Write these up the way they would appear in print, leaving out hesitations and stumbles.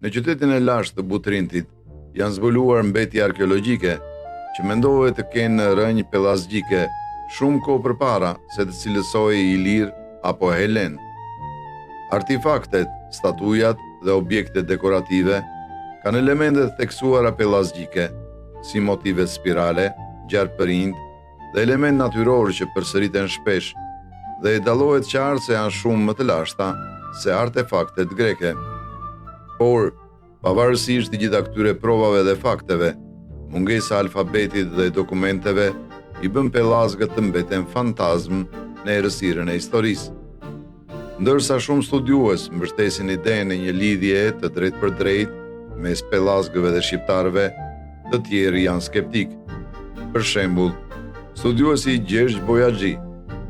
Në qytetin e lashtë të Butrintit janë zbuluar mbetje arkeologjike që mendohet të kenë rënjë pellazgjike shumë kohë përpara se të cilësojë Ilir apo Helen. Artefaktet, statujat dhe objektet dekorative kanë elemente të theksuara pellazgjike, si motive spirale, gjarpërind dhe element natyror që përsëriten shpesh dhe e dallohet qartë se janë shumë më të lashta se artefaktet greke. Por, pavarësisht të gjitha këtyre provave dhe fakteve, mungesa e alfabetit dhe dokumenteve i bën pellazgët të mbeten fantazm në errësirën e historisë. Ndërsa shumë studiues mbështesin idenë e një lidhje të drejtë për drejtë mes pellazgëve dhe shqiptarëve, të tjerë janë skeptik. Për shembull, studiuesi Gjergj Bojaxhi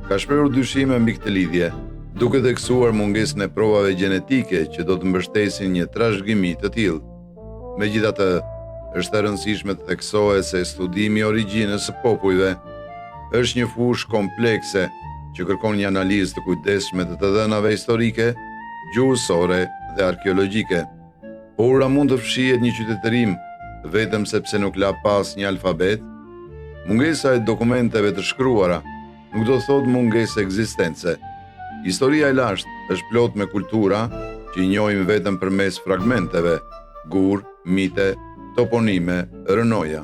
ka shprehur dyshime mbi këtë lidhje, duke theksuar mungesën e provave gjenetike që do të mbështesin një trashëgimi të tillë. Megjithatë, është e rëndësishme të theksohet se studimi i origjinës së popujve është një fushë komplekse që kërkon një analizë të kujdesshme të të dhënave historike, gjuhësore dhe arkeologjike. Por a mund të fshihet një qytetërim vetëm sepse nuk la pas një alfabet? Mungesa e dokumenteve të shkruara nuk do thotë mungesë ekzistence. Historia e lashtë është plot me kultura që i njohim vetëm përmes fragmenteve, gur, mite, toponime, rënoja.